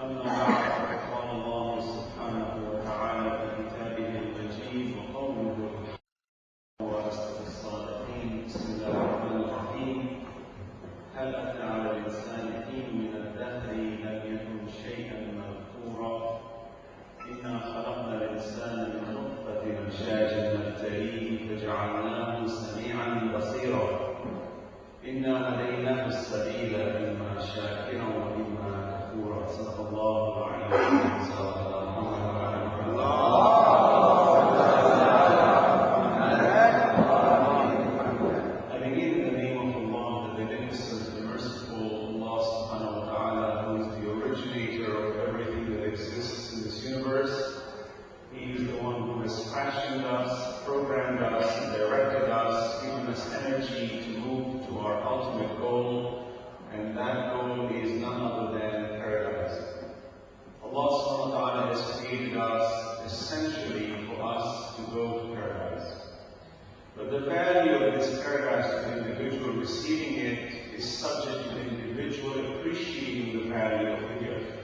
أما بعد قال الله سبحانه وتعالى في كتابه المجيد وقوله وأصدق الصادقين بسم الله الرحمن الرحيم هل أتى على الإنسان حين من الدهر لم يكن شيئا مذكورا إنا خلقنا الإنسان من نطفة أمشاج نبتليه فجعلناه سميعا بصيرا إنا هديناه السبيل إما شاكرا وإما كفورا صدق الله العلي العظيم I begin in the name of Allah, the Beneficent, the Merciful, Allah subhanahu wa ta'ala, who is the originator of everything that exists in this universe. He is the one who has fashioned us, programmed us, directed us, given us energy to move to our ultimate goal, and that goal is none other than paradise. Allah subhanahu wa ta'ala has created us essentially for us to go to paradise. But the value of this paradise to the individual receiving it is subject to the individual appreciating the value of the gift.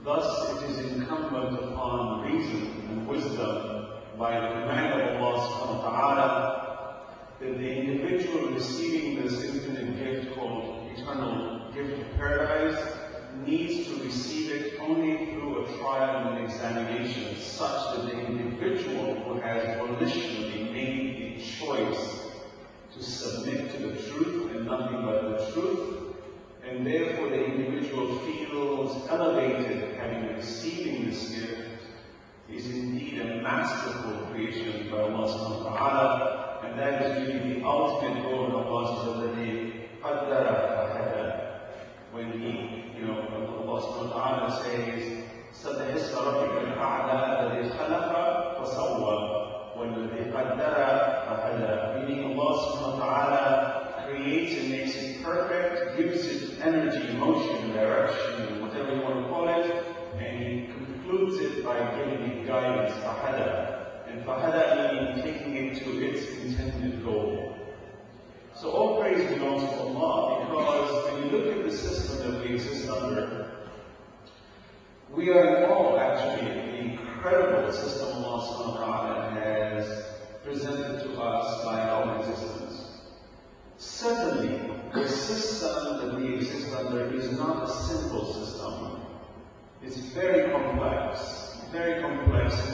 Thus, it is incumbent upon reason and wisdom by the command of Allah subhanahu wa ta'ala that the individual receiving this infinite gift called eternal gift of paradise needs to receive it only through a trial and examination such that the individual who has volitionally made the choice to submit to the truth and nothing but the truth, and therefore the individual feels elevated having receiving this gift, is indeed a masterful creation by Allah subhanahu wa ta'ala, and that is really the ultimate goal of Allah subhanahu wa ta'ala. When Allah subhanahu wa ta'ala says, سَبِّحِ اسْمَ رَبِّكَ الْأَعْلَى الَّذِي خَلَقَ فَسَوَّى وَالَّذِي قَدَّرَ فَهَدَى. Meaning Allah subhanahu wa ta'ala creates and makes it perfect, gives it energy, motion, direction, whatever you want to call it, and He concludes it by giving it guidance, fahada. And fahada meaning taking it to its intended goal. So all praise belongs to Allah, because when you look at the system that we exist under, we are in awe actually at the incredible system Allah subhanahu wa ta'ala has presented to us by our existence. Certainly, the system that we exist under is not a simple system. It's very complex,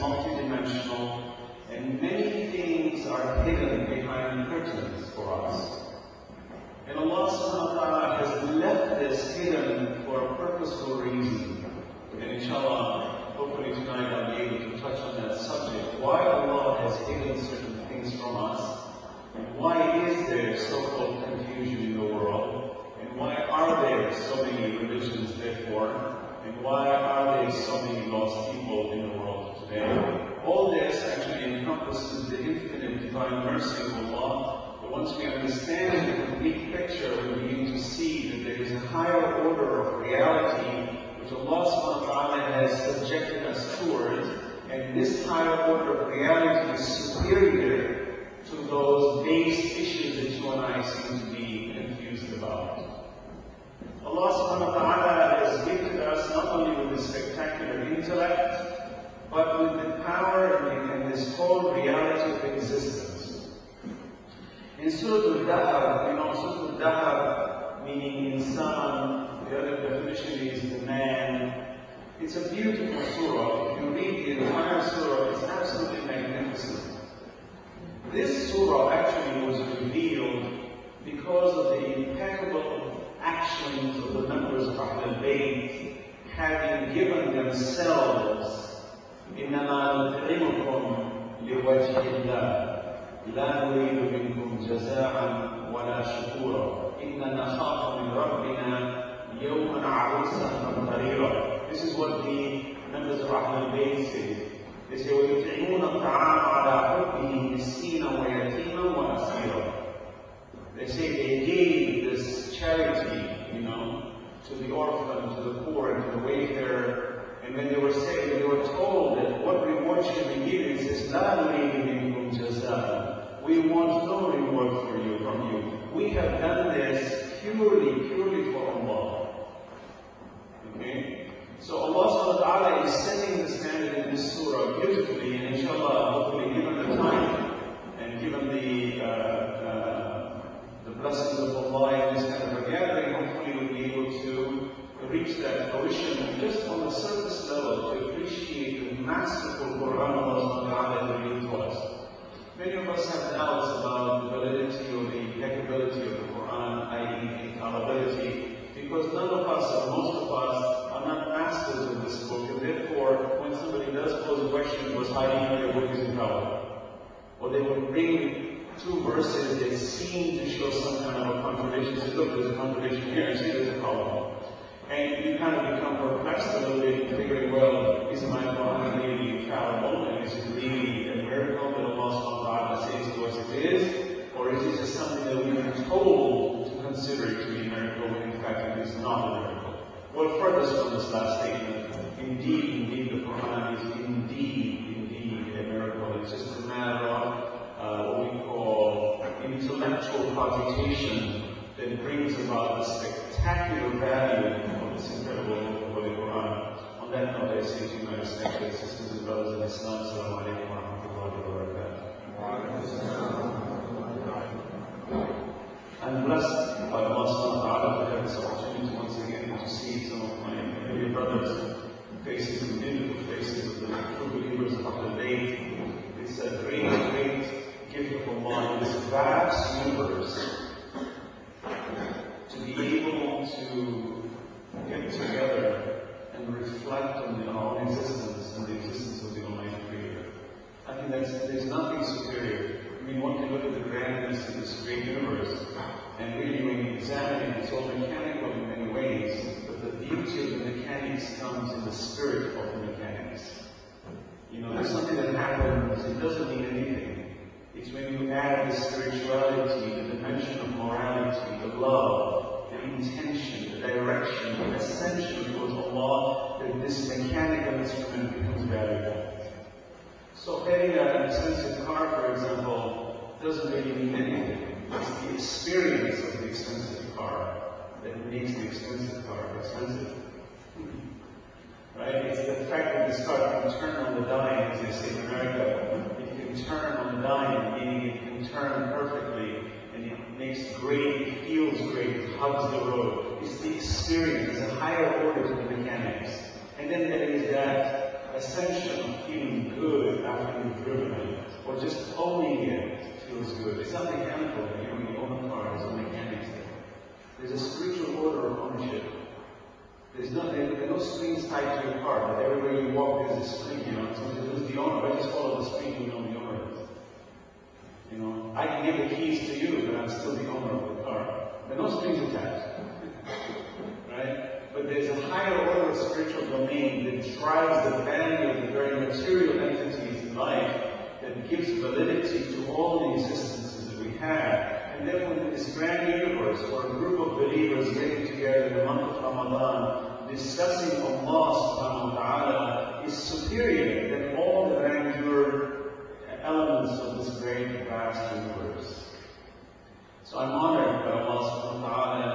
multidimensional, and many things are hidden behind curtains for us. And Allah subhanahu wa ta'ala has left this hidden for a purposeful reason. And inshallah, hopefully tonight I'll be able to touch on that subject. Why Allah has hidden certain things from us, and why is there so-called confusion in the world, and why are there so many religions therefore, and why are there so many lost people in the world today. All this actually encompasses the infinite divine mercy of Allah. But once we understand the complete picture, we begin to see that there is a higher order of reality which Allah subhanahu wa ta'ala has subjected us towards, and this higher order of reality is superior to those base issues that you and I seem to be confused about. Allah subhanahu wa ta'ala has gifted us not only with this spectacular intellect, but with the power and this whole reality of existence. In Surah Al-Dahab, Surah Al-Dahab meaning insan, the other definition is the man. It's a beautiful surah. If you read the entire surah, it's absolutely magnificent. This surah actually was revealed because of the impeccable actions of the members of Alulbayt, having given themselves إِنَّمَا نُطْعِمُكُمْ لِوَجْهِ اللَّهِ لَا نُرِيدُ مِنكُمْ جَزَاءً وَلَا شُكُورًا إِنَّا نَخَافُ مِنْ رَبِّنَا يَوْمًا عَبُوسًا قَمْطَرِيرًا. This is what the members of Alulbayt say. They say, وَيُطْعِمُونَ الطَّعَامَ عَلَى حُبِّهِ مِسْكِينًا وَيَتِيمًا وَأَسِيرًا. They say they gave this charity, to the orphan, to the poor, and to the wayfarer. And when they were told that what reward should be given, it says, لَا نُرِيدُ مِنكُمْ جَزَاءً. We want no reward from you. We have done this purely for Allah. Okay? So Allah subhanahu wa ta'ala is setting the standard in this surah beautifully, and inshallah, hopefully given the time and given the blessings of Allah in this kind of a gathering, hopefully we'll be able to reach that fruition just on the surface level to appreciate the masterful Quran Allah subhanahu wa ta'ala revealed to us. Many of us have doubts about the validity or the impeccability of the Quran, i.e. infallibility, because none of us, or most of us, are not masters of this book, and therefore, when somebody does pose a question to us, how do you know your book is infallible? Or they will bring two verses that seem to show some kind of a contradiction. Say, look, there's a contradiction here, and see there's a problem. And you kind of become perplexed a little bit, figuring, well, is my Quran really infallible, and is it really a miracle that Allah subhanahu wa ta'ala says to us it is? Or is it just something that we've been told to consider it to be a miracle, when in fact it is not a miracle? Well, further from this last statement, indeed, the Quran is indeed a miracle. It's just a matter of what we call intellectual computation that brings about the spectacular value of this incredible book of the Quran. On that note, I say to my respected sisters and brothers in Islam, Assalamu alaikum wa rahmatullahi wa barakatuh. I'm blessed by Allah subhanahu wa ta'ala to have this opportunity once again to see some of my familiar brothers, faces, and beautiful faces of the true believers of Alulbayt. It's a great gift of Allah in this vast universe to be able to get together and reflect on our own existence and the existence of the Almighty Creator. I think there's nothing superior. I mean, one can look at the grandness of this great universe, and really when you examine it, it's all mechanical in many ways, but the beauty of the mechanics comes in the spirit of the mechanics. You know, there's something that happens, it doesn't mean anything. It's when you add the spirituality, the dimension of morality, the love, the intention, the direction, the ascension towards Allah, that this mechanical instrument becomes valuable. So having an expensive car, for example, doesn't really mean anything. It's the experience of the expensive car that makes the expensive car expensive. Right? It's the fact that this car can turn on the dime, as they say in America. It can turn on the dime, meaning it can turn perfectly, and it makes great, it feels great, it hugs the road. It's the experience, it's a higher order to the mechanics. And then there is that ascension of feeling good after you've driven it, or just owning it feels good. It's not mechanical. You know, when you own a car, there's no mechanics there. There's a spiritual order of ownership. There are no springs tied to your car, but everywhere you walk there's a spring, you know. So who's the owner? I just follow the spring, you know the owner is. You know, I can give the keys to you, but I'm still the owner of the car. There are no strings attached. Right? But there's a higher order of spiritual domain that drives the value of the very material entities in life, that gives validity to all the existences that we have. And therefore, in this grand universe, for a group of believers getting together in the month of Ramadan, discussing Allah subhanahu wa ta'ala is superior than all the grandeur elements of this great, vast universe. So I'm honored by Allah subhanahu wa ta'ala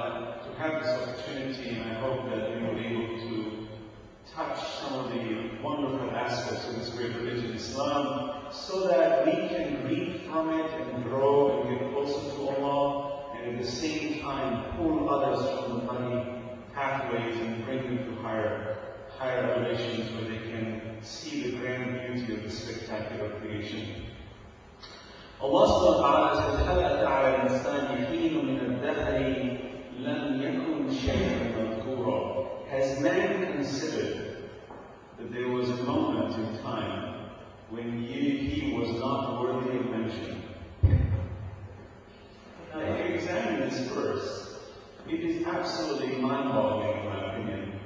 to have this opportunity, and I hope that we will be able to touch some of the wonderful aspects of this great religion, Islam, so that we can read from it and grow and get closer to Allah, and at the same time pull others from the muddy pathways and bring them to higher elevations where they can see the grand beauty of the spectacular creation. Allah subhanahu wa ta'ala says, هَلْ أَتَى عَلَى الْإِنسَانِ حِينٌ مِنَ الدَّهْرِ لَمْ يَكُنْ شَيْئًا مَذْكُورًا. Has man considered that there was a moment in time when he was not worthy of mention? Now, if you examine this verse, it is absolutely mind-boggling in my opinion.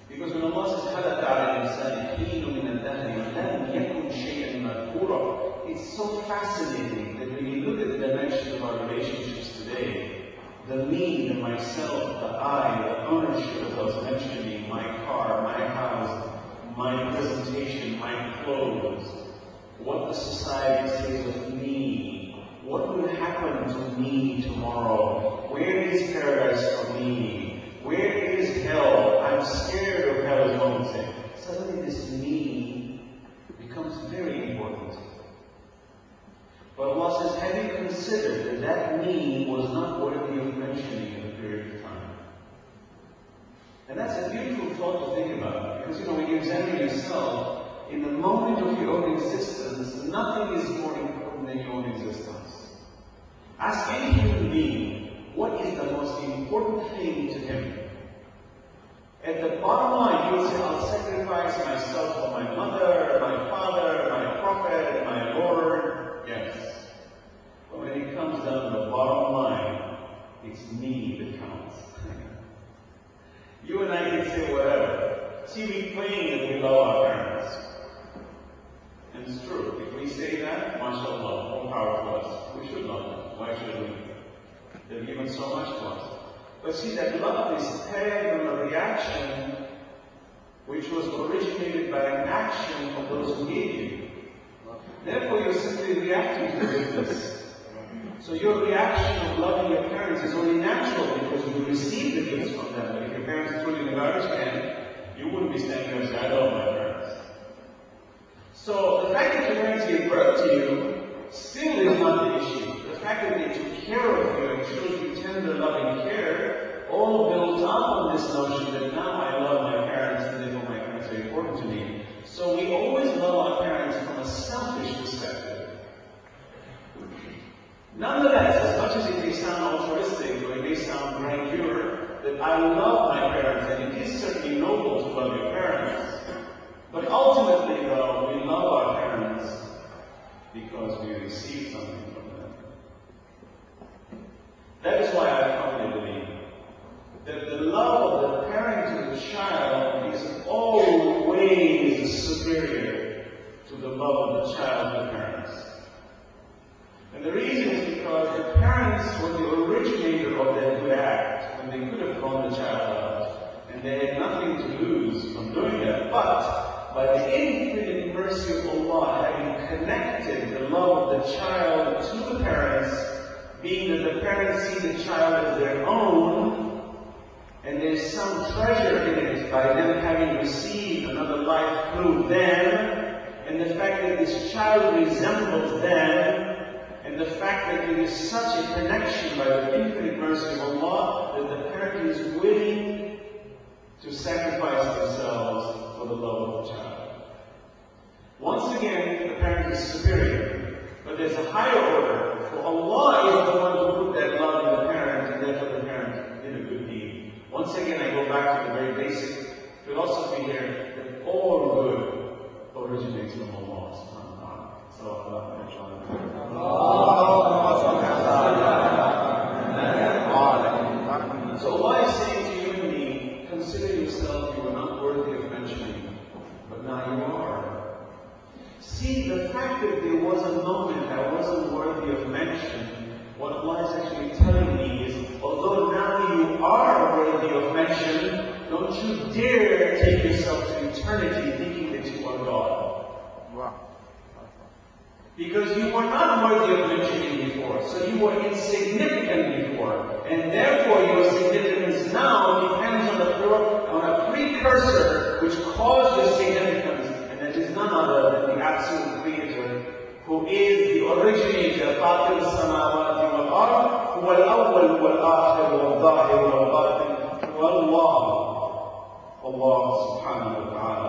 Because when Allah says, هَلَ أَتَى عَلَى الْإِنسَانِ حِينٌ مِنَ الدَّهْرِ لَمْ يَكُنْ شَيْئًا مَذْكُورًا, it's so fascinating that when you look at the dimension of our relationships today, the me, the myself, the I, the ownership, as I was mentioning, my car, my house, my presentation, my clothes, what the society says of me, what will happen to me tomorrow, where is paradise for me, where is hell, I'm scared of hell is we would say. Suddenly this me becomes very important. But Allah says, have you considered that that me was not worthy of mentioning in a period of time? And that's a beautiful thought to think about. Because, when you examine yourself, in the moment of your own existence, nothing is more important than your own existence. Ask any human being, what is the most important thing to him? At the bottom line, you will say, I'll sacrifice myself for my mother, my father, my prophet, my Lord. Yes. But when it comes down to the bottom line, it's me that counts. You and I can say whatever. See, we claim that we love our parents. And it's true. If we say that, mashallah, more power to us. We should love them. Why should we? They've given so much to us. But see, that love is pegged on a reaction which was originated by an action of those who gave you. Therefore, you're simply reacting to the goodness. So your reaction of loving your parents is only natural because you received the gifts from them. But if your parents threw you in the garbage can, you wouldn't be standing there and saying, I love my parents. So the fact that your parents gave birth to you still is not the issue. The fact that they took care of you and showed you tender, loving care, all built up on this notion that now I love my parents and therefore my parents are important to me. So we always love our parents from a selfish perspective. Nonetheless, as much as it may sound altruistic or it may sound grandeur, that I love my parents, and it is certainly noble to love your parents. But ultimately, though, we love our parents because we receive something from them. That is why I firmly believe that the love of the parent to the child is always superior to the love of the child to the parents. And the reason is because the parents were the originator of that good act when they could have thrown the child out. And they had nothing to lose from doing that. But by the infinite mercy of Allah having connected the love of the child to the parents, being that the parents see the child as their own, and there's some treasure in it by them having received another life through them, and the fact that this child resembles them, and the fact that there is such a connection by the infinite mercy of Allah that the parent is willing to sacrifice themselves for the love of the child. Once again, the parent is superior, but there's a higher order, for Allah is the one who put that love in the parent, and therefore the parent did a good deed. Once again, I go back to the very basic philosophy here, that all good originates from Allah subhanahu wa ta'ala. So Allah is saying to you and me, consider yourself, you were not worthy of mentioning, but now you are. See, the fact that there was a moment I wasn't worthy of mention, what Allah is actually telling me is, although now you are worthy of mention, don't you dare take yourself to eternity thinking that you are God. Wow. Because you were not worthy of mentioning before, so you were insignificant before, and therefore your significance now depends on a precursor which caused your significance, and that is none other than the absolute Creator, who is the originator, Fatir al-Samawati wal-Ard, huwa al-awwal wal-akhir wal-zahir wal-batin, huwa Allah subhanahu wa ta'ala.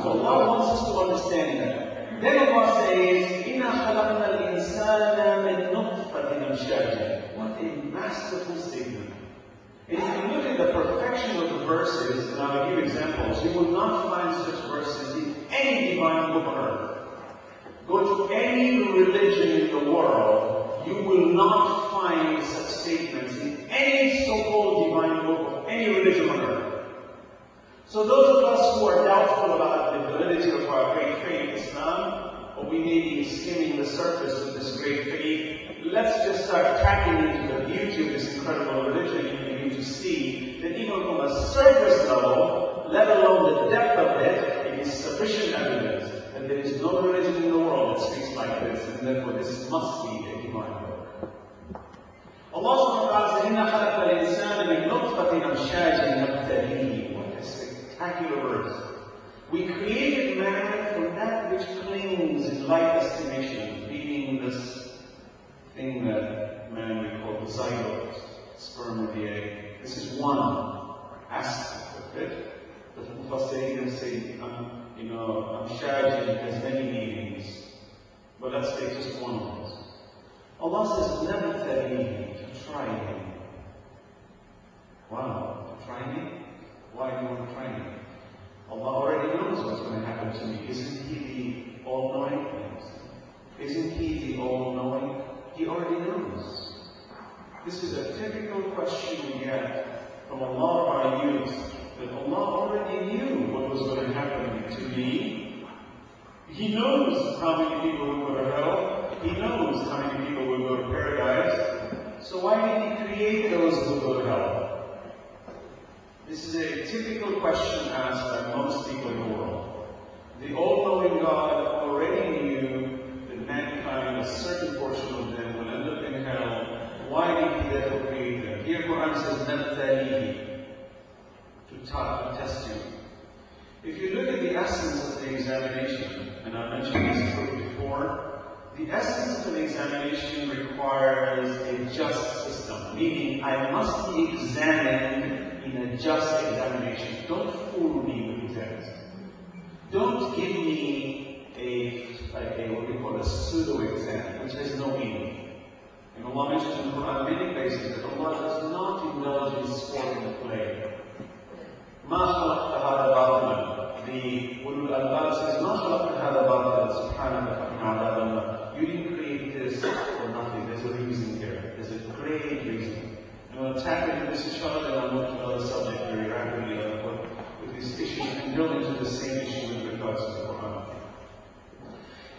So Allah wants us to understand that. Then Allah says, إِنَّا خَلَقْنَا الْإِنسَانَ مِنْ نُطْفَةٍ أَمْشَاجٍ. What a masterful statement. And if you look at the perfection of the verses, and I will give examples, you will not find such verses in any divine book on earth. Go to any religion in the world, you will not find such statements in any so-called divine book of any religion on earth. So those of us who are doubtful about the validity of our great faith, Islam, or we may be skimming the surface of this great faith, let's just start tapping into the beauty of this incredible religion and begin to see that even from a surface level, let alone the depth of it, it is sufficient evidence that there is no religion in the world that speaks like this, and therefore this must be a divine book. Allah subhanahu wa ta'ala says, What a spectacular verse. We created man from that which claims in light estimation, meaning this thing that man we call the zygote, sperm of the egg. This is one aspect of it. The Mufassirin say, Amshaj has many meanings, but let's take just one of it. Allah says, never to try him. Wow, to try me? Why do you want to try me? Allah already knows what's going to happen to me. Isn't He the all-knowing? Isn't He the all-knowing? He already knows. This is a typical question we get from a lot of our youth, that Allah already knew what was going to happen to me. He knows how many people will go to hell. He knows how many people will go to paradise. So why did He create those who go to hell? This is a typical question asked by most people in the world. The all-knowing God already knew that mankind, a certain portion of them, will end up in hell. Why did He therefore create them? Here Quran says, نَبْتَلِيهِ, to test you. If you look at the essence of the examination, and I mentioned this before, the essence of the examination requires a just system, meaning I must be examined in a just examination. Don't fool me with exams. Don't give me what we call a pseudo-exam, which has no meaning. And Allah mentions in the Quran many places that Allah does not indulge in sport and play. مَا خَلَقْتَ هَذَا بَاطِلًا. The Ulul Albab says, مَا خَلَقْتَ هَذَا بَاطِلًا سُبْحَانَكَ فَقِنَا عَذَابَ النَّارِ. You didn't create this for nothing. There's a reason here. There's a great reason. And we'll tap into this inshallah, and I'll move to another subject very rapidly with these issues and build into the same issue with regards to the Quran.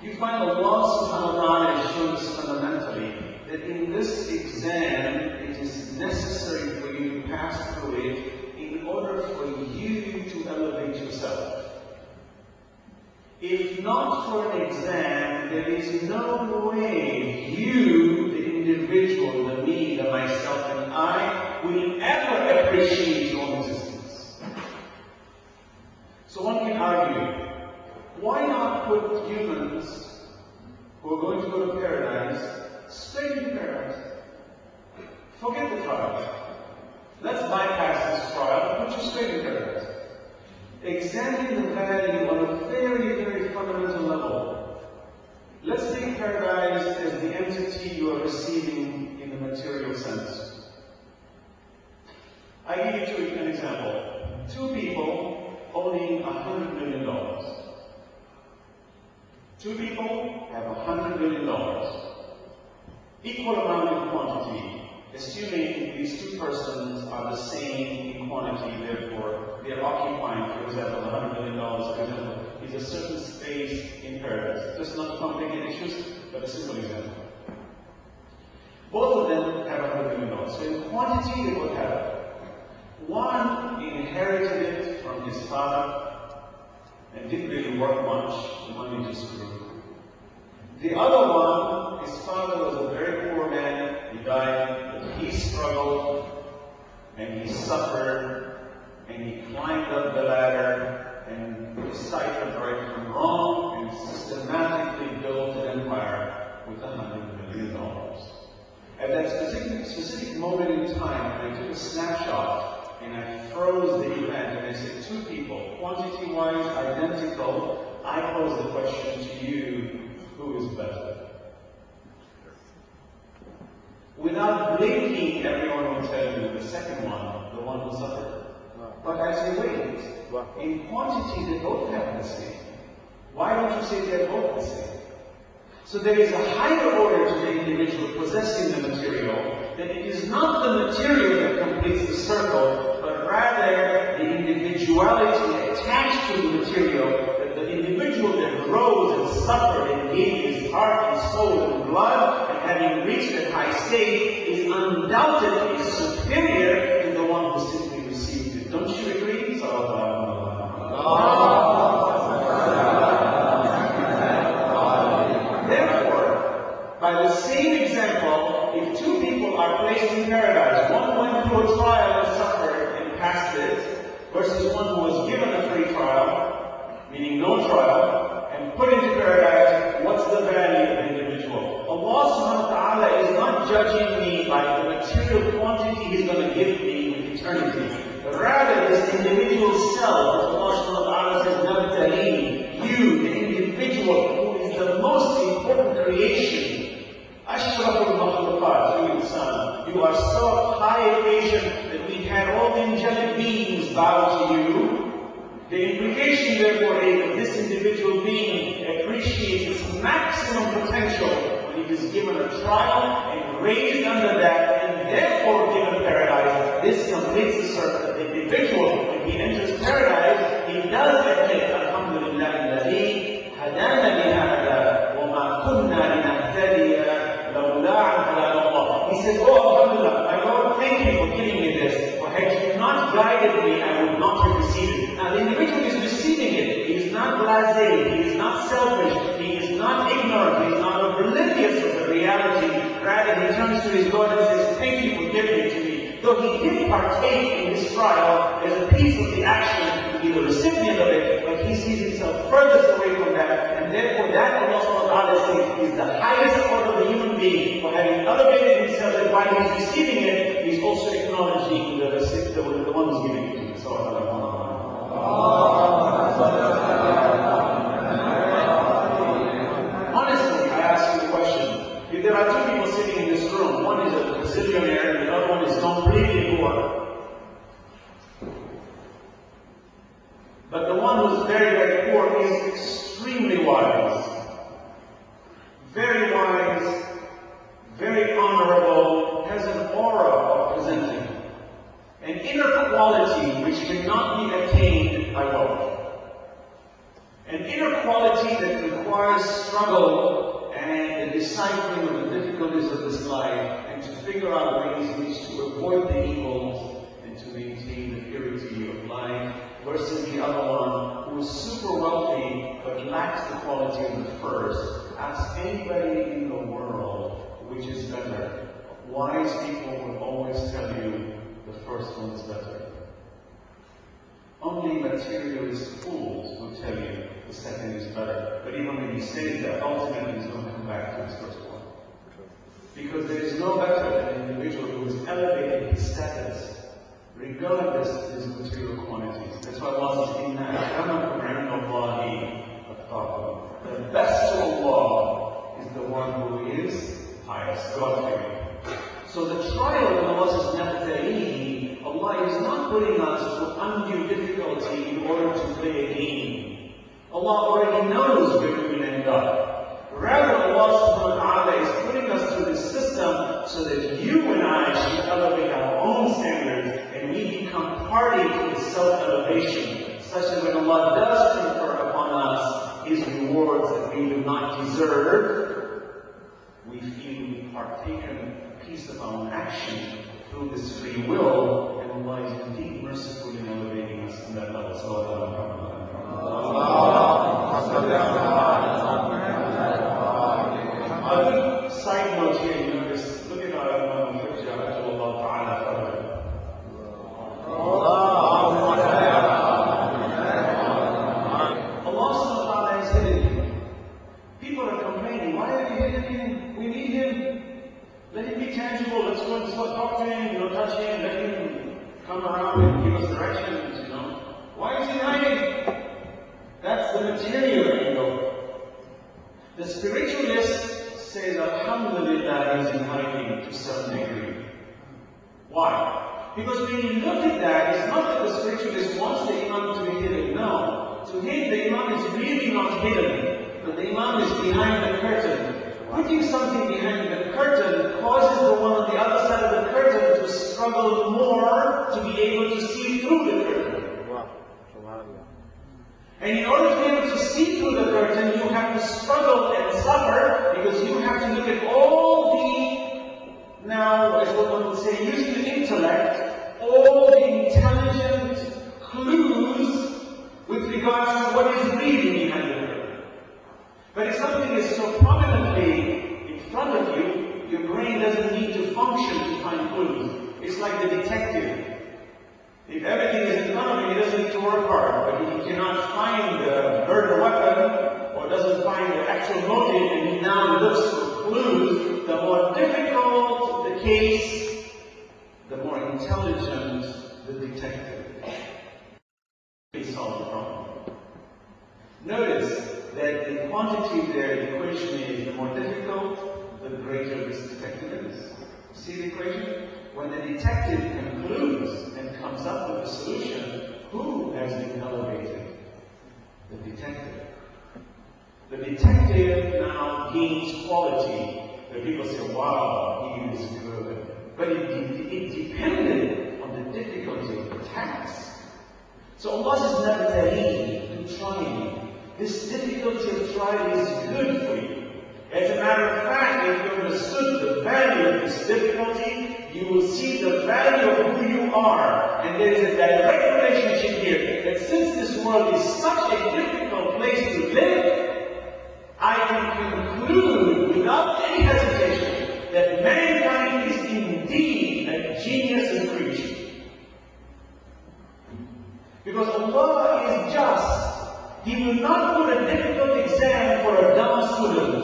You find Allah subhanahu wa ta'ala has shown us fundamentally that in this exam it is necessary for you to pass through it in order for you to elevate yourself. If not for an exam, there is no way you, the individual, the me, the myself, and I, will ever appreciate your own existence. So one can argue, why not put humans who are going to go to paradise straight into paradise? Forget the trial. Let's bypass this trial and put you straight in paradise. Examine the value on a very, very fundamental level. Let's take paradise as the entity you are receiving in the material sense. I give you an example. Two people owning $100 million. Two people have $100 million. Equal amount in quantity. Assuming these two persons are the same in quantity, therefore they are occupying, for example, $100 million, for example, is a certain space in paradise. Just not complicated issues, but a simple example. Both of them have $100 million. So in quantity, they both have it. One inherited it from his father and didn't really work much, the money just grew. The other one, his father was a very poor man, he died, but he struggled, and he suffered, and he climbed up the ladder, and deciphered right from wrong, and systematically built an empire with $100 million. At that specific moment in time, I took a snapshot, and I froze the event, and I said, two people, quantity-wise identical, I pose the question to you, who is better? Without blinking, everyone will tell you the second one, the one who suffered. But I say, wait, in quantity they both have the same. Why don't you say they're both the same? So there is a higher order to the individual possessing the material, that it is not the material that completes the circle, but rather the individuality attached to the material, the individual that rose and suffered and gave his heart and soul and blood, and having reached that high state, is undoubtedly superior to the one who simply received it. Don't you agree? Therefore, by the same example, if two people are placed in paradise, one went through a trial and suffered, versus one who was given a free trial, meaning no trial, and put into paradise, what's the value of the individual? Allah subhanahu wa ta'ala is not judging me by the material quantity He's going to give me with eternity. Rather, this individual self, Allah subhanahu wa ta'ala says, Nabtali, you, the individual, who is the most important creation, Ashraful Makhluqat, you are so high elevation that we had all the angelic beings bow to you. The implication, therefore, is that this individual being appreciates his maximum potential when he is given a trial and raised under that, and therefore given paradise. This completes the circle. The individual, when he enters paradise, he does admit, Alhamdulillah, alladhi hadana lihada wa ma kunna linahtadiya lawla an hadana Allah. He says, oh, Alhamdulillah, my Lord, thank you for giving me this. For had you not guided me, I would not have received it. Now, the individual is receiving it. He is not blasé, he is not selfish, he is not ignorant, he is not oblivious of the reality. Rather, he turns to his Lord and says, thank you for giving it to me. Though he did partake in this trial as a piece of the action to be the recipient of it, but he sees himself furthest away from that, and therefore that Allah subhanahu wa ta'ala says is the highest order of the human being for having elevated himself, that while he's receiving it, he's also acknowledging the one who's giving it to him. Honestly, I ask you a question. If there are two people sitting in this room, one is a bazillionaire and the other one is completely poor. But the one who's very, very poor is extremely wise. Very wise, very honorable, has an aura of presenting. An inner quality which cannot be attained by wealth. An inner quality that requires struggle and the deciphering of the difficulties of this life, and to figure out ways in which to avoid the evils and to maintain the purity of life, versus the other one who is super wealthy but lacks the quality of the first. Ask anybody in the world which is better. Wise people will always tell you the first one is better. Only materialist fools will tell you the second is better. But even when he says that, ultimately he's going to come back to his first one. Because there is no better than an individual who has elevated his status, regardless of his material quantities. That's why Allah says, Inna akramakum indallahi atqakum. The best to Allah is the one who is highest, God-fearing. So the trial, when Allah says, Nabtalihi, Allah is not putting us to undue difficulty in order to play a game. Allah already knows where we will end up. Rather, Allah subhanahu wa ta'ala is putting us through this system so that you and I should elevate our own standards and we become party to the self-elevation, such that when Allah does confer upon us His rewards that we do not deserve, we feel we've partaken a piece of our own action through this free will, and Allah is indeed merciful in elevating us on that level. A good side note here, you know, just look at our Hajj Hassanain Allah subhanahu wa ta'ala has hidden him. People are complaining, why have you hidden him? We need him. Let him be tangible. Let's go and talk to him, touch him, let him come around and give us directions, Why is he hiding? That's the material angle. The spiritualist says, Alhamdulillah, he's in hiding to some degree. Why? Because when you look at that, it's not that the spiritualist wants the Imam to be hidden. No. To him, the Imam is really not hidden, but the Imam is behind the curtain. Putting something behind the curtain causes the one on the other side of the curtain to struggle more to be able to see through the curtain. And in order to be able to see through the curtain, you have to struggle and suffer, because you have to look at all the, now as one would say, using the intellect, all the intelligent clues with regards to what is really behind the curtain. But if something is so prominently in front of you, your brain doesn't need to function to find clues. It's like the detective. If everything is in front of him, he doesn't promoted and he now looks for clues, the more difficult the case, the more intelligent the detective. He solved the problem. Notice that the quantity there, the equation is the more difficult, the greater this detective is. See the equation? When the detective concludes and comes up with a solution, who has been elevated? The detective. The detective now gains quality. The people say, wow, he is good. But it depended on the difficulty of the task. So Allah says, "Nabtali," to try you. This difficulty of trial is good for you. As a matter of fact, if you understood the value of this difficulty, you will see the value of who you are. And there is a direct relationship here that since this world is such a difficult place to live, I can conclude without any hesitation that mankind is indeed a genius in creation. Because Allah is just. He will not put a difficult exam for a dumb student.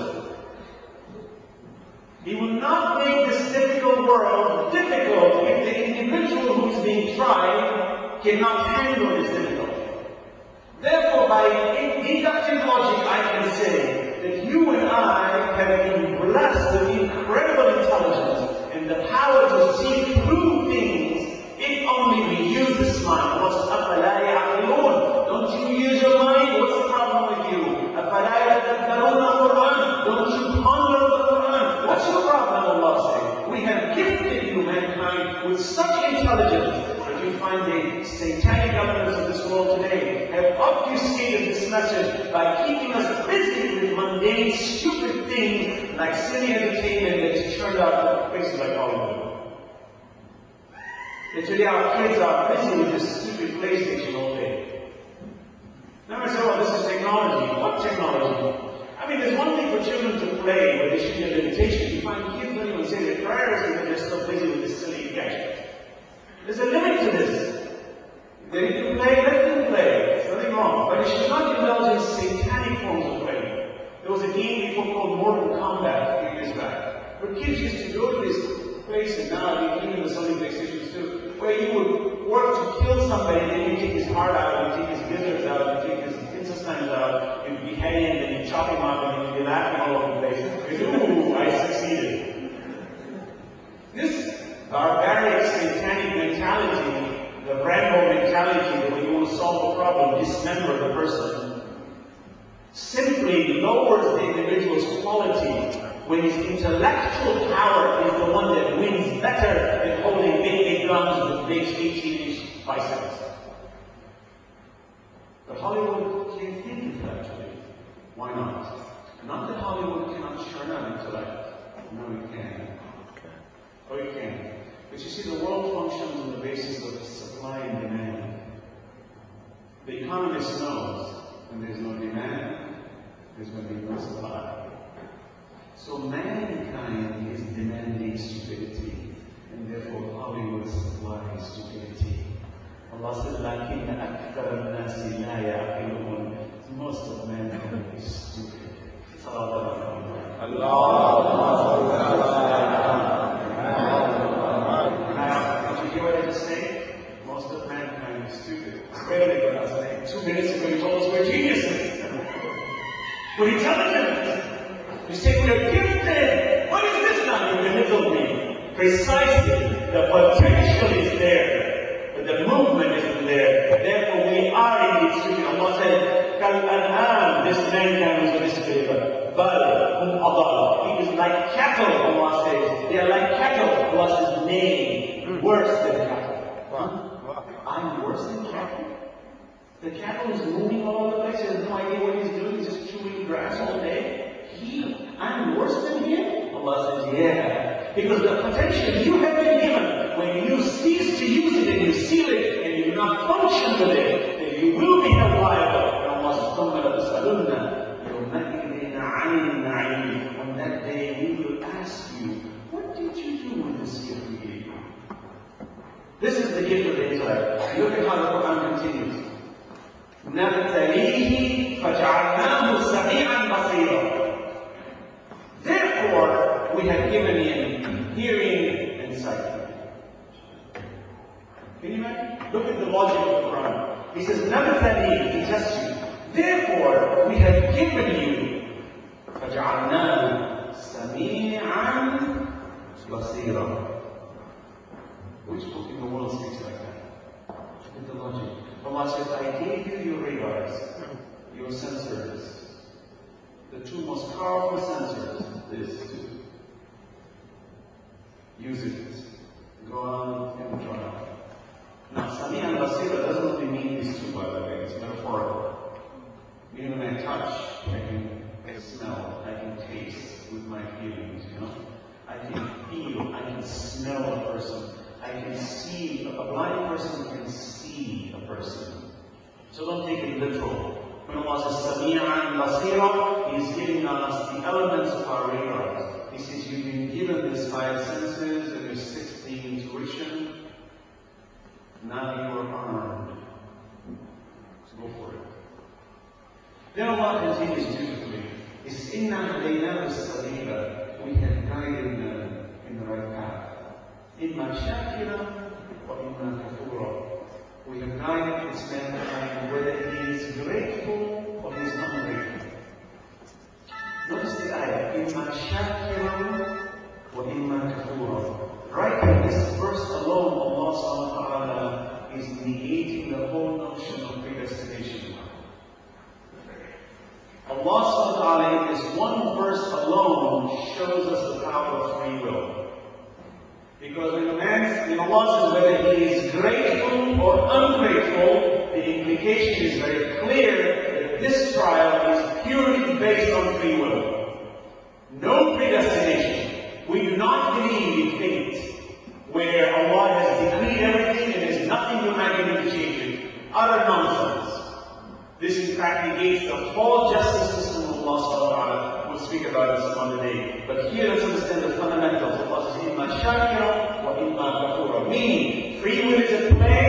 He will not make this difficult world difficult if the individual who is being tried cannot handle this difficulty. Therefore, by deductive logic, I can say that you and I have been blessed with incredible intelligence and the power to see through things if only we use this mind. Don't you use your mind? What's the problem with you? Don't you ponder the Quran? What's your problem, Allah says? We have gifted you, mankind, with such intelligence that you find the satanic elements of this world today have obfuscated this message by keeping us busy with mundane, stupid things like silly entertainment that's turned out in places like Hollywood. And today our kids are busy with this stupid PlayStation all day. Now I say, well, this is technology. What technology? I mean, there's one thing for children to play where they should get meditation. You find kids don't even say their prayers because they're so busy with this silly gadget. There's a limit to this. If they need to play, let them play. There's nothing wrong. But it should not indulge in satanic forms of play. There was a game before called Mortal Kombat a few years back, where kids used to go to this place, and now even the Sony PlayStations too, where you would work to kill somebody, and then you take his heart out, you take his gizzards out, you take his intestines out, you behead him, and you chop him up, and you'd be laughing all over the place. Ooh, I succeeded. This barbaric, satanic mentality, the Rambo mentality that when you want to solve a problem, dismember the person, simply lowers the individual's quality when his intellectual power is the one that wins better than holding big guns with big 18-inch biceps. But Hollywood can't think intellectually. Why not? Not that Hollywood cannot churn out intellect. No, it can. Oh, it can. But you see, the world functions on the basis of supply and demand. The economist knows when there's no demand, there's going to be no supply. So mankind is demanding stupidity, and therefore Hollywood supplies stupidity. Allah says, لَكِنَّ أَكْثَرَ النَّاسِ لَا يَعْقِلُونَ. Most of mankind is stupid. Did you hear what I just said? Most of mankind is stupid. It's better than what I was saying. 2 minutes ago you told us we're geniuses. We're intelligent. You say we're gifted. What is this now? You belittle me. Precisely. The potential is there, but the movement isn't there. Therefore, we are indeed stupid. Allah said, "Kal-an'am," this mankind is a disbeliever. Bal hum adal. He is like cattle. Allah says, they are like cattle. Allah says, nay, worse than cattle. I'm worse than cattle. The cattle is moving all over the place. He has no idea what he's doing. He's just chewing grass all day. I'm worse than him? Allah says, yeah. Because the potential you have been given, when you cease to use it and you seal it and you do not function with it, then you will be held liable. And Allah says, on that day we will ask you, what did you do with this gift we gave you? This is the gift of the intellect. Look at how the Quran continues. نَبْتَلِيهِ فَجَعَلْنَاهُ سَمِيعًا بَصِيرًا. Can you imagine? Look at the logic of the Quran. He says, نَبْتَلِي, to test you. Therefore, we have given you فَجَعَلْنَاهُ سَمِيعًا بَصِيرًا. Which book in the world speaks like that? Look at the logic. Allah says, I gave you your radars, your sensors. The two most powerful sensors, this too. Use it. Go on and try it. Now, Sami and Basira doesn't only mean these two, by the way. It's metaphorical. Meaning when I touch, I can smell, I can taste with my feelings, you know? I can feel, I can smell a person. I can see, a blind person can see a person. So don't take it literal. When Allah says Sami'an Basira, He is giving us the elements of our radars. He says you've been given these five senses and your sixth intuition. Now you are armed. So go for it. Then Allah continues beautifully. He says, Inna alayna as-sabila. We have guided them in the right path. Imma shakira wa imma kafura. We have guided this mankind whether he is grateful or he is not grateful. Notice the ayah. Imma shakira wa imma kafura. Right in this verse alone, Allah subhanahu wa ta'ala is negating the whole notion of predestination. Allah subhanahu wa ta'ala in this one verse alone shows us the power of free will. Because when Allah says whether he is grateful or ungrateful, the implication is very clear that this trial is purely based on free will. No predestination. We do not believe in fate, where Allah has decreed everything and there's nothing human can do to change it. Utter nonsense. This in fact negates the whole justice system of Allah subhanahu wa ta'ala. We'll speak about it some other day. But here let's understand the fundamentals. Allah says, Imma shakira wa imma kafura. Meaning, free will is at play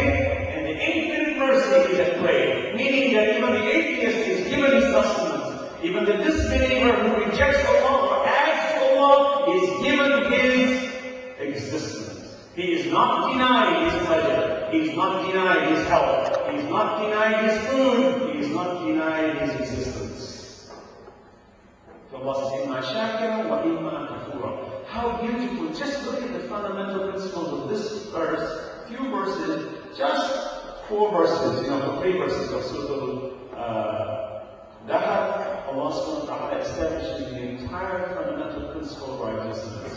and the infinite mercy is at play. Meaning that even the atheist is given his sustenance. Even the disbeliever who rejects Allah or adds to Allah is given his existence. He is not denied his pleasure. He is not denied his health. He is not denied his food. He is not denied his existence. So Allah says, Imma shakira wa imma kafura. How beautiful. Just look at the fundamental principles of this verse. Few verses, just 4 verses, for 3 verses of Surah Al-Dahab, Allah subhanahu wa ta'ala establishes the entire fundamental principle of righteousness.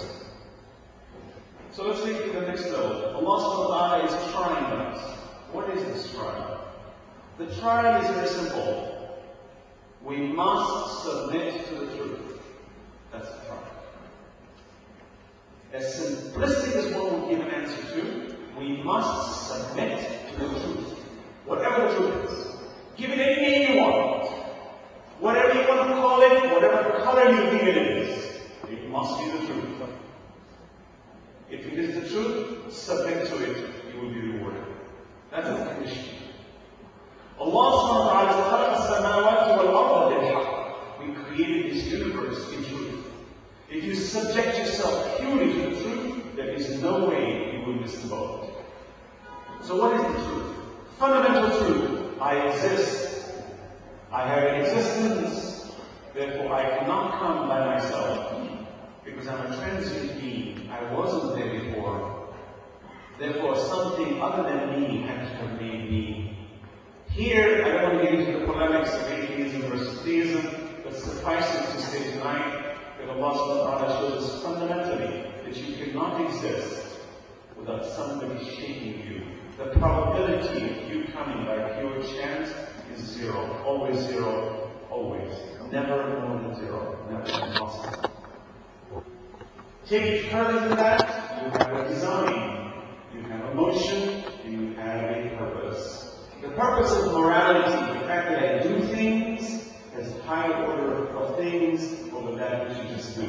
So let's take it to the next level. Allah subhanahu wa ta'ala is trying us. What is this trial? The trial is very simple. We must submit to the truth. That's the trial. As simplistic as one would give an answer to, we must submit to the truth. Whatever the truth is. Give it any name you want. Whatever you want to call it, whatever color you think it is. It must be the truth. If it is the truth, submit to it. You will be rewarded. That's the condition. Allah subhanahu wa ta'ala says, we created this universe in truth. If you subject yourself purely to the truth, there is no way you will miss the boat. So what is the truth? Fundamental truth. I exist. I have an existence. Therefore, I cannot come by myself. Because I'm a transient being. I wasn't there before. Therefore, something other than me had to have made me. Here, I don't want to get into the polemics of atheism versus theism, but suffice it to say tonight that Allah subhanahu wa ta'ala shows us fundamentally that you cannot exist without somebody shaking you. The probability of you coming by pure chance is 0. Always 0. Always. Never more than 0. Never impossible. Take it further than that, you have a design, you have a motion, and you have a purpose. The purpose of morality, the fact that I do things, has a higher order of things over that which you just do.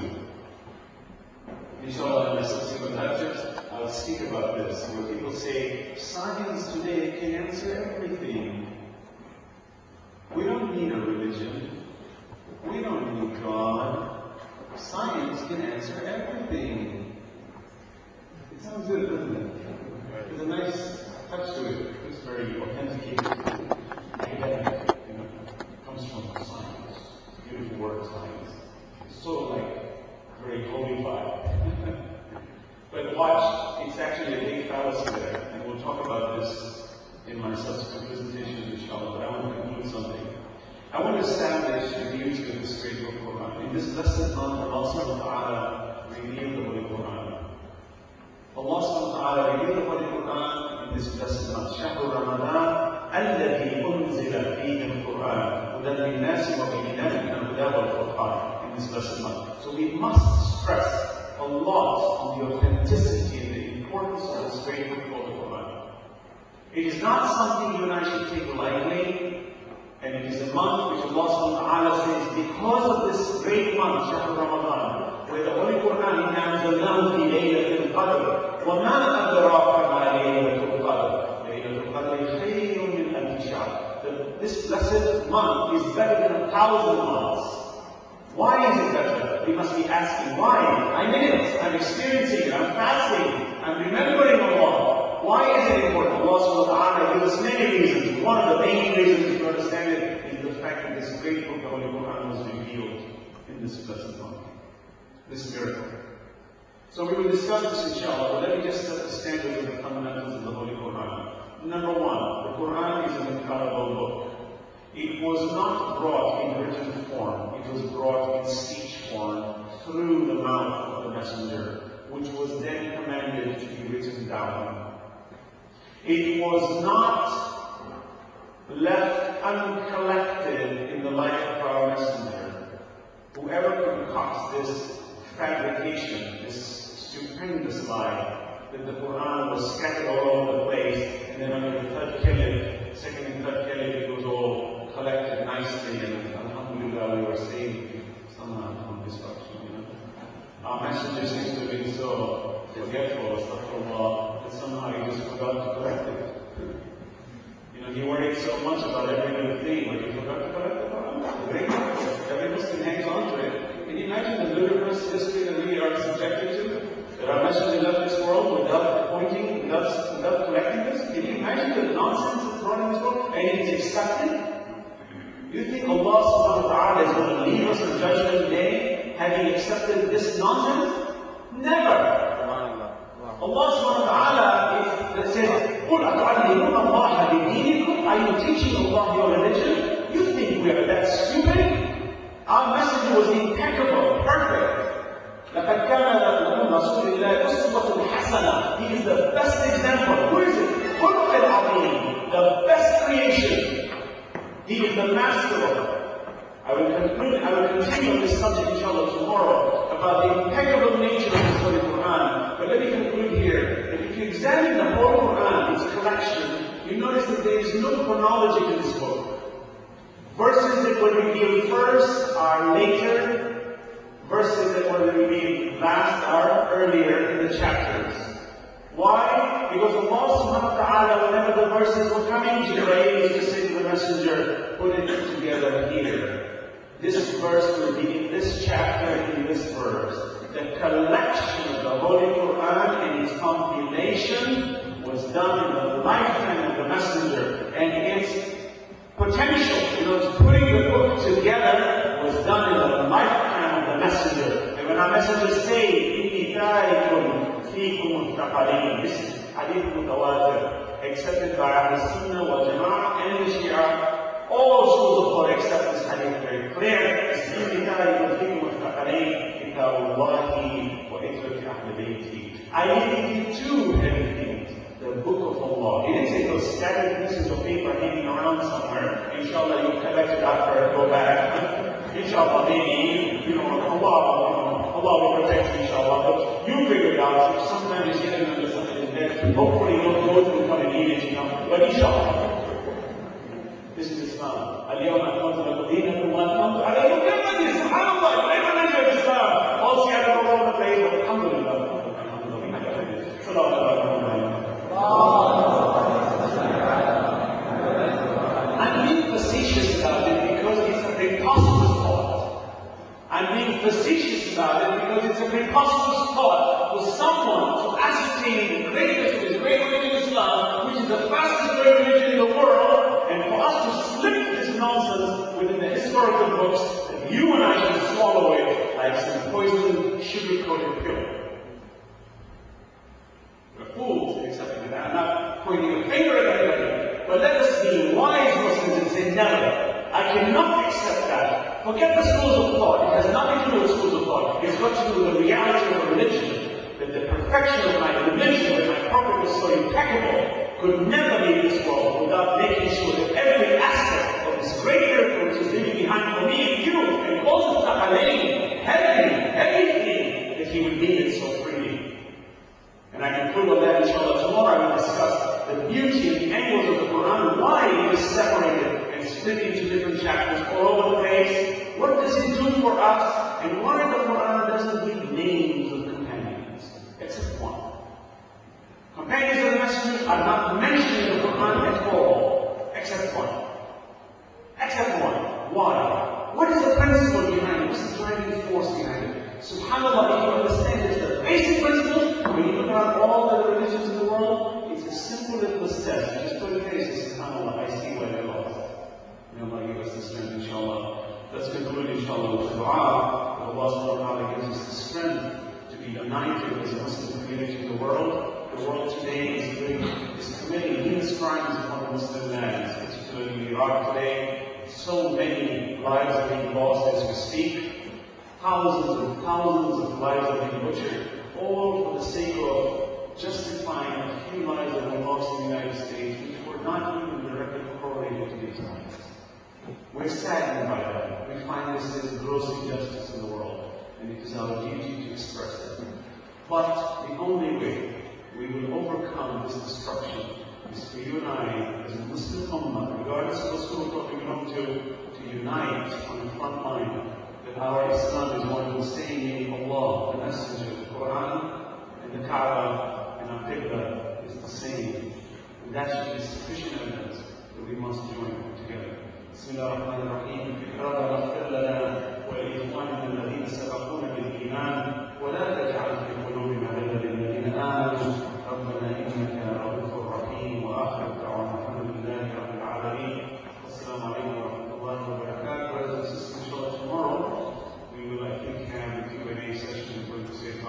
Inshallah, in my subsequent lectures, I'll speak about this, where people say, science today can answer everything. We don't need a religion. We don't need God. Science can answer everything. It sounds good, doesn't it? It's a nice touch this blessed month. شهر رمضان الذي أنزل فيه القرآن هدى للناس وبينات من الهدى والفرقان, in this blessed month. So we must stress a lot on the authenticity and the importance of this great book called the Quran. It is not something you and I should take lightly, and it is a month which Allah subhanahu wa ta'ala says, because of this great month, Shahr Ramadan, where the Holy Quran, إِنَّا أَنزَلْنَاهُ فِي لَيْلَةِ الْقَدْرِ وَمَا أَدْرَاكَ مَا لَيْلَةُ الْقَدْرِ لَيْلَةُ الْقَدْرِ خَيْرٌ مِنْ أَلْفِ شَهْرٍ. This blessed month is better than 1,000 months. Why is it better? We must be asking, why? I'm in it, I'm experiencing it, I'm fasting, I'm remembering Allah. Why is it important? Allah subhanahu wa ta'ala gives us many reasons. One of the main reasons to understand it is the fact that this great book, the Holy Quran, was revealed in this blessed month. This miracle. So we will discuss this inshallah, but let me just set the standards of the fundamentals of the Holy Quran. Number one, the Quran is an infallible book. It was not brought in written form, it was brought in speech form through the mouth of the messenger, which was then commanded to be written down. It was not left uncollected in the life of our messenger. Whoever concocts this fabrication, this stupendous lie, that the Quran was scattered all over the place, and then under the third caliph, second and third caliph, it was all collected nicely, and alhamdulillah, we were saved somehow from destruction. Our messenger seems to have been so forgetful, astaghfirullah, that somehow he just forgot to collect it. He worried so much about every little thing, but he forgot to collect the Quran. Every Muslim hangs on to it. Can you imagine the ludicrous history that we are subjected to? That our messenger left this world without appointing, without collecting this? Can you imagine the nonsense that's brought in this world? And it's accepted? You think Allah subhanahu wa ta'ala is going to leave us on Judgment Day having accepted this nonsense? Never! Allah subhanahu wa ta'ala says, قُلْ أَتُعَلِّمُونَ اللَّهَ بِدِينِكُمْ? Are you teaching Allah your religion? You think we are that stupid? Our message was impeccable, perfect. لَقَدْ كَانَ لَكُمْ رَسُولِ اللَّهِ أُسْوَةٌ حَسَنَةٌ. He is the best example. Who is it? خُلُقِ الْعَظِيمِ, the best creation. He is the master of it. I will continue on this subject inshallah tomorrow about the impeccable nature of the Holy Quran. But let me conclude here that if you examine the whole Quran, its collection, you notice that there is no chronology to this book. Verses that were revealed first are later. Verses that were revealed last are earlier in the chapters. Why? Because Allah subhanahu wa ta'ala, whenever the verses were coming, Jibreel used to say to the messenger, put it together here. This verse will be in this chapter, in this verse. The collection of the Holy Quran and its compilation was done in the lifetime of the messenger. And its potential, putting the book together was done in the lifetime of the messenger. And when our messengers say, إِنِّي تَارِكٌ فِيكُمُ الثَّقَلَيْنِ, this is hadith mutawatir, accepted by Ahl Sunnah wal Jama'ah and the Shia. All schools of thought accept this hadith very clear. إِنِّي تَارِكٌ فِيكُمُ الثَّقَلَيْنِ كِتَابُ اللَّهِ وَإِتْرَةِ أَهْلِ بَيْتِهِ. I leave you two heavy things. The book of Allah. It didn't say those scattered pieces of paper hanging around somewhere. Inshallah, you collect it after and go back. Inshallah, maybe, Allah will protect you, inshallah. But you figure it out. Sometimes it's hidden under something in there. Hopefully, those will come and eat it, But inshallah. This is Islam. اليوم أكملت لكم دينكم وأتممت عليكم نعمتي. Subhanallah, you never mentioned Islam. All scattered all over the place, but alhamdulillah. I'm being facetious about it because it's a preposterous thought. I'm being facetious about it because it's a preposterous thought for someone to ascertain the greatness of this great religion, Islam, which is the fastest growing religion in the world, and for us to slip this nonsense within the historical books that you and I should swallow it like some poisoned, sugar-coated pill. We're fools in accepting that. I'm not pointing a finger at anybody, but let us be wise Muslims and say, never. I cannot accept that. Forget the schools of thought. It has nothing to do with schools of thought. It's got to do with the reality of religion. That the perfection of my religion, that my prophet was so impeccable, could never leave this world without making sure that every aspect of this great miracle which is leaving behind for me and you, and causes Thaqalain, everything that he would need it so freely. And I can prove on that, inshallah. Tomorrow I will discuss the beauty and the angles of the Quran, why it is separated and split into different chapters all over the place. What does it do for us? And why the Quran doesn't give names of companions, except one. Companions of the Messenger are not mentioned in the Quran at all, except one. Except one. Why? What is the principle behind it? What's the driving force behind it? SubhanAllah, if you understand this, the basic principle, when you look at all the religions in the world, it's as simple as the steps. You just put it in and say, SubhanAllah, I see why they're lost. May Allah give us the strength, inshallah. Let's conclude, inshallah, with the dua. That Allah subhanahu wa ta'ala gives us the strength to be united as a Muslim community in the world. The world today is committing heinous crimes upon the Muslim lands, particularly in Iraq today. So many lives are being lost as we speak. Thousands and thousands of lives are being butchered, all for the sake of justifying a few lives that were lost in the United States, which were not even directly correlated to these lives. We're saddened by that. We find this is gross injustice in the world, and it is our duty to express it. But the only way we will overcome this destruction is for you and I, as a Muslim Ummah, regardless of what school of thought we belong to unite on the front line that our Islam is one who's saying Allah, the Messenger, the Quran, and the Kaaba, and our Qibla is the same. And that should be sufficient evidence that we must join together. بسم الله الرحمن الرحيم. ربنا اغفر لنا ولإخواننا الذين سبقونا بالإيمان ولا تجعل في قلوبنا غلا للذين آمنوا ربنا إنك رؤوف رحيم. وآخر دعوانا الحمد لله رب العالمين. والسلام عليكم ورحمة الله وبركاته. Brothers and sisters, inshallah, tomorrow we will, I think, have a Q&A session for the Sayyid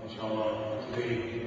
Inshallah, today